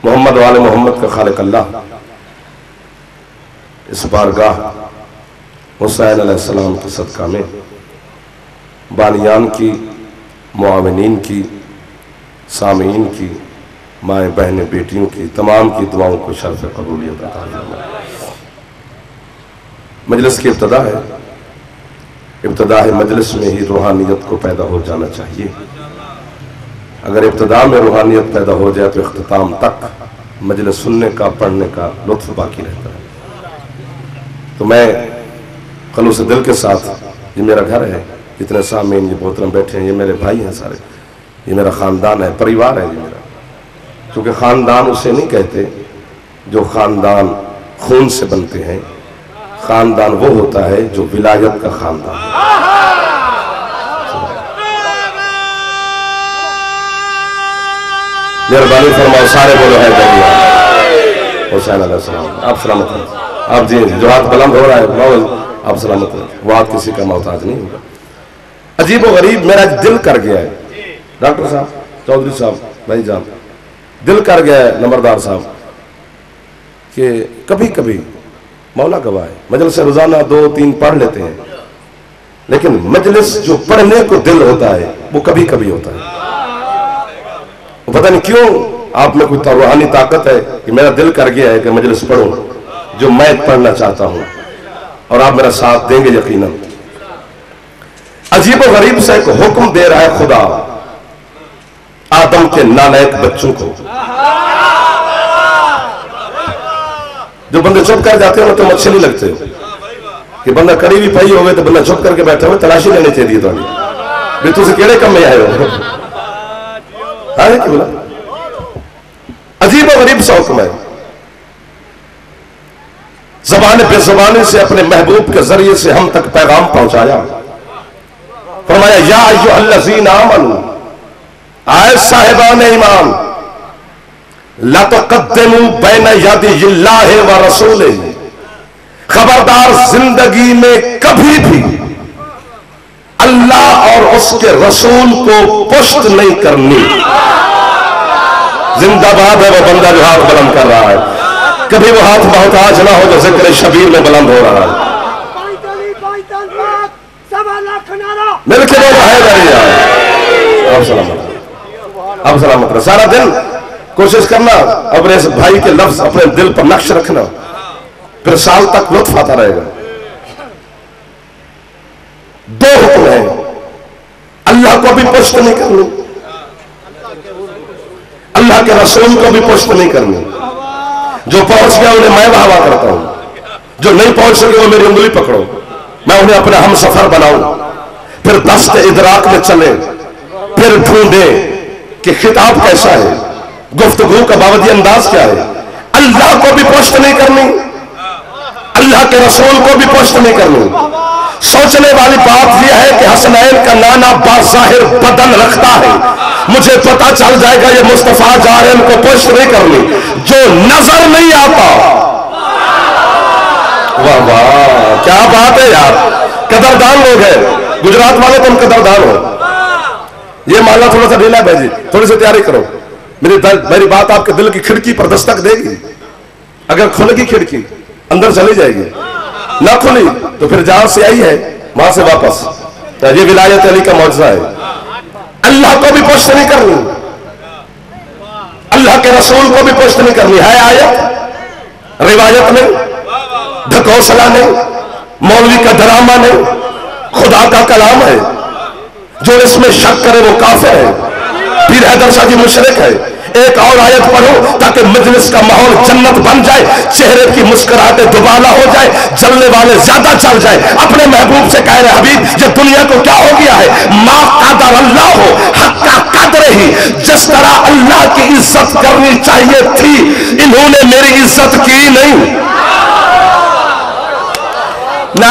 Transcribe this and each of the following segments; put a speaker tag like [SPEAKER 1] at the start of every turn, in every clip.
[SPEAKER 1] محمد وآل محمد کا خالق اللہ اس بارگاہ حسین علیہ السلام کے صدقہ میں بانیان کی، معاونین کی، سامعین کی، مائیں بہنیں بیٹیوں کی، تمام کی دعاؤں کو شرف قبولیت عطا فرمائے۔ مجلس کی ابتدا ہے، ابتدا مجلس میں ہی روحانیت کو پیدا ہو جانا چاہیے۔ اگر ابتدا میں روحانیت پیدا ہو جائے تو اختتام تک مجلس سننے کا، پڑھنے کا لطف باقی رہتا ہے۔ تو میں خلوص دل کے ساتھ، یہ میرا گھر ہے، جتنے سامعین یہ محترم بیٹھے ہیں، یہ میرے بھائی ہیں سارے، یہ میرا خاندان ہے، پریوار ہے یہ میرا۔ کیونکہ خاندان اسے نہیں کہتے جو خاندان خون سے بنتے ہیں، خاندان وہ ہوتا ہے جو ولایت کا خاندان ہے۔ مہربانی فرماؤ سارے بولو ہے دریا حسین علیہ السلام۔ آپ سلامت ہیں، آپ جی جو ہاتھ بلند ہو رہا ہے آپ سلامت ہیں، وہ ہاتھ کسی کا محتاج نہیں ہوگا۔ عجیب و غریب میرا دل کر گیا ہے، ڈاکٹر صاحب، چودھری صاحب، بھائی جان، دل کر گیا ہے نمبردار صاحب کہ کبھی کبھی مولا گواہ ہے مجلس سے روزانہ 2-3 پڑھ لیتے ہیں، لیکن مجلس جو پڑھنے کو دل ہوتا ہے وہ کبھی کبھی ہوتا ہے۔ پتہ نہیں کیوں آپ میں کوئی روحانی طاقت ہے کہ میرا دل کر گیا ہے کہ مجلس پڑھوں جو میں پڑھنا چاہتا ہوں، اور آپ میرا ساتھ دیں گے یقیناً۔ عجیب و غریب سے ایک حکم دے رہا ہے خدا آدم کے نالائق بچوں کو۔ جو بندے چپ کر جاتے ہیں وہ تم اچھے نہیں لگتے ہو کہ بندہ کڑی بھی پئی ہوئے تو بندہ چپ کر کے بیٹھے ہوئے، تلاشی لینے چاہیے تو بھی تُسے کیڑے کم میں آئے ہو۔ عجیب و غریب سا حکم ہے، زبان بے زبانی سے اپنے محبوب کے ذریعے سے ہم تک پیغام پہنچایا۔ فرمایا یا ایھا الذین آمنوا، آئے صاحبان ایمان، لا تقدموا بین یدی اللہ و رسولہ، خبردار زندگی میں کبھی بھی اللہ اور اس کے رسول کو پشت نہیں کرنی۔ زندہ باد ہے وہ بندہ جو ہاتھ بلند کر رہا ہے، کبھی وہ ہاتھ محتاج نہ ہو جو ذکر شبیر میں بلند ہو رہا ہے۔ مل کے لوگ ہے دریا، آپ سلامت، آپ سلامت رہے۔ سارا دن کوشش کرنا اپنے اس بھائی کے لفظ اپنے دل پر نقش رکھنا، پھر سال تک لطف آتا رہے گا۔ 2 حکم ہیں، اللہ کو بھی پشت نہیں کرنی، اللہ کے رسول کو بھی پشت نہیں کرنی۔ جو پہنچ گیا انہیں میں واہ واہ کرتا ہوں، جو نہیں پہنچ سکے وہ میری انگلی پکڑو، میں انہیں اپنا ہم سفر بناؤں، پھر دست ادراک میں چلے، پھر ڈھونڈیں کہ خطاب کیسا ہے، گفتگو کا باودی انداز کیا ہے۔ اللہ کو بھی پشت نہیں کرنی، اللہ کے رسول کو بھی پشت نہیں کرنی۔ سوچنے والی بات یہ ہے کہ حسنین کا نانا باظاہر بدن رکھتا ہے، مجھے پتا چل جائے گا یہ مصطفیٰ جا رہے ہیں، ان کو پشت نہیں کرنی۔ جو نظر نہیں آتا، واہ واہ کیا بات ہے یار، قدردان لوگ ہیں گجرات والے، تم قدردان ہو۔ یہ مالا تھوڑا سا ڈھیلا بھیجی، تھوڑی سی تیاری کرو، میری بات آپ کے دل کی کھڑکی پر دستک دے گی۔ اگر کھل گئی کھڑکی اندر چلی جائے گی، نہ کھلی تو پھر جہاں سے آئی ہے وہاں سے واپس۔ یہ ولایت علی کا معجزہ ہے۔ اللہ کو بھی پشت نہیں کرنی، اللہ کے رسول کو بھی پشت نہیں کرنی۔ ہے آیت، روایت نہیں، ڈھکوسلا نہیں، مولوی کا ڈرامہ نہیں، خدا کا کلام ہے۔ جو اس میں شک کرے وہ کافر ہے، پیر حیدر شاہ جی مشرک ہے۔ ایک اور آیت پڑھو تاکہ مجلس کا ماحول جنت بن جائے، چہرے کی مسکراہٹیں دوبالا ہو جائے، جلنے والے زیادہ چل جائے۔ اپنے محبوب سے کہہ رہے حبیب یہ دنیا کو کیا ہو گیا ہے، ما قدر اللہ ہو حق کا قدر ہی، جس طرح اللہ کی عزت کرنی چاہیے تھی انہوں نے میری عزت کی نہیں۔ نا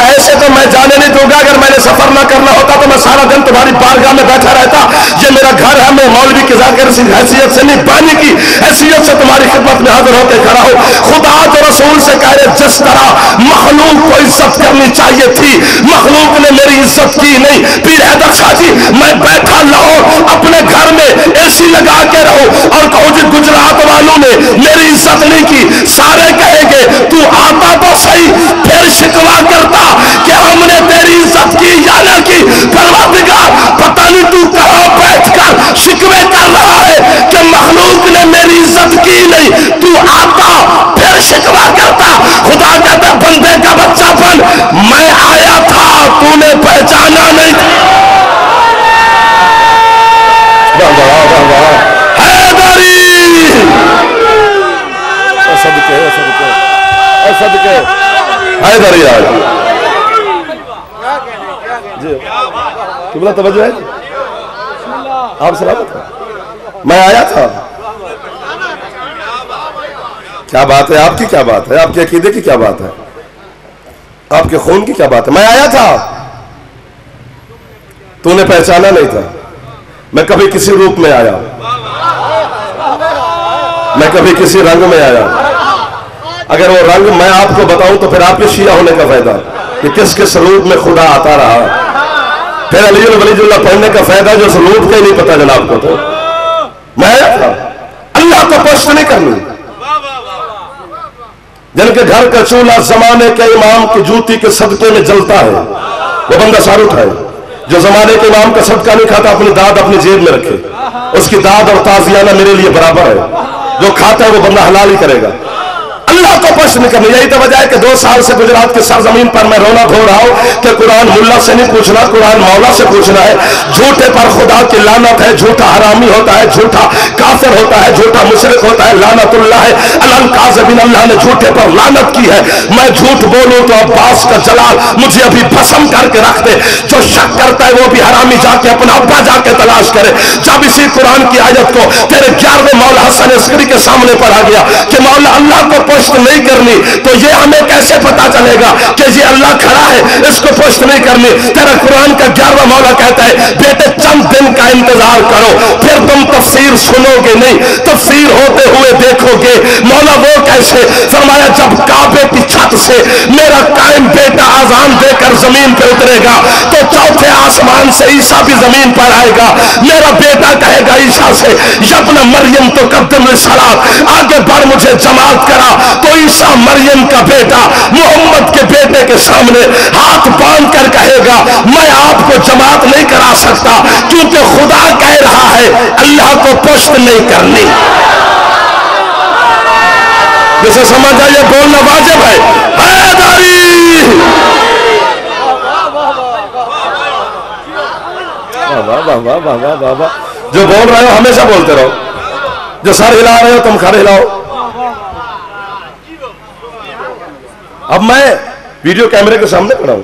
[SPEAKER 1] ایسے تو میں جانے نہیں دوں گا، اگر میں نے سفر نہ کرنا ہوتا تو میں سارا دن تمہاری بارگاہ میں بیٹھا رہتا۔ یہ میرا گھر ہے، میں مولوی کی ذاکر حیثیت سے نہیں، بانی کی حیثیت سے تمہاری خدمت میں حاضر ہو کے کھڑا ہوں۔ خدا تو رسول سے کہہ رہے جس طرح مخلوق کو عزت کرنی چاہیے تھی مخلوق نے میری عزت کی نہیں۔ پیر حیدر شاہ جی میں بیٹھا لاہور اپنے گھر میں، اے ایسی لگا کے رہو اور کہو جی گجرات والوں نے میری عزت نہیں کی. سارے کہیں گے تو آتا تو صحیح, پھر شکوا کرتا کہ ہم نے تیری عزت کی یا نہ کی. پروردگار پتہ نہیں تو کہاں بیٹھ کر شکوے کر رہا ہے کہ مخلوق نے میری عزت کی نہیں, تو آتا پھر شکوا کرتا. خدا کہتا بندے کا بچہ بن, میں آیا تھا تو نے پہچانا نہیں. حیدری صدقے حیدری آج جی قبلہ توجہ ہے آپ سلامت. میں آیا تھا. کیا بات ہے آپ کی, کیا بات ہے آپ کے عقیدے کی, کیا بات ہے آپ کے خون کی, کیا بات ہے. میں آیا تھا تو نے پہچانا نہیں تھا. میں کبھی کسی روپ میں آیا, میں کبھی کسی رنگ میں آیا. اگر وہ رنگ میں آپ کو بتاؤں تو پھر آپ کے شیعہ ہونے کا فائدہ کہ کس کس روپ میں خدا آتا رہا. پھر علی ولی اللہ پڑھنے کا فائدہ جو اس روپ کا ہی نہیں پتا جناب کو. تو میں آیا تھا, اللہ کو پشت نہیں کرنی. جن کے گھر کا چولہا زمانے کے امام کی جوتی کے صدقے میں جلتا ہے وہ بندہ سار اٹھائے. جو زمانے کے امام کا صدقہ نہیں کھاتا اپنی داد اپنی جیب میں رکھے, اس کی داد اور تازیانہ میرے لیے برابر ہے. جو کھاتا ہے وہ بندہ حلال ہی کرے گا. اللہ کو پشت نہیں کرنا. یہی تو وجہ ہے کہ 2 سال سے گجرات کی سرزمین پر میں رونا دھو رہا ہوں کہ قرآن ملا سے نہیں پوچھنا, قرآن مولا سے پوچھنا ہے. جھوٹے پر خدا کی لعنت ہے. جھوٹا حرامی ہوتا ہے, جھوٹا کافر ہوتا ہے, جھوٹا مشرک ہوتا ہے. لعنت اللہ ہے علل کاذبین. اللہ نے جھوٹے پر لعنت کی ہے. میں جھوٹ بولوں تو عباس کا جلال مجھے ابھی بھسم کر کے رکھ دے. جو شک کرتا ہے وہ بھی حرامی جا کے اپنا ابا جا کے تلاش کرے. جب اسی قرآن کی آیت کو تیرے 11ویں مولا حسن عسکری کے سامنے پڑھا گیا کہ مولا اللہ کو پشت نہیں کرنی, تو یہ ہمیں کیسے پتا چلے گا کہ یہ اللہ کھڑا ہے اس کو پشت نہیں کرنی. تیرا قرآن کا 11واں مولا کہتا ہے بیٹے چند دن کا انتظار کرو پھر تم تفسیر سنو گے نہیں, تفسیر ہوتے ہوئے دیکھو گے. مولا وہ کیسے؟ فرمایا جب کعبے کی چھت سے میرا قائم بیٹا آذان دے کر زمین پہ اترے گا تو 4تھے آسمان سے عیسیٰ بھی زمین پر آئے گا. میرا بیٹا کہے گا عیسیٰ سے یبن مریم تو قدم الصلاۃ, آگے بڑھ مجھے جماعت کرا. تو عیسیٰ مریم کا بیٹا محمد کے بیٹے کے سامنے ہاتھ باندھ کر کہے گا میں آپ کو جماعت نہیں کرا سکتا کیونکہ خدا کہہ رہا ہے اللہ کو پشت نہیں کرنی. جسے سمجھ آئیے بولنا واجب ہے. حیدری جو بول رہے ہو ہمیشہ بولتے رہو, جو سر ہلا رہے ہو تم کھڑے ہلاؤ. اب میں ویڈیو کیمرے کے سامنے کھڑا ہوں.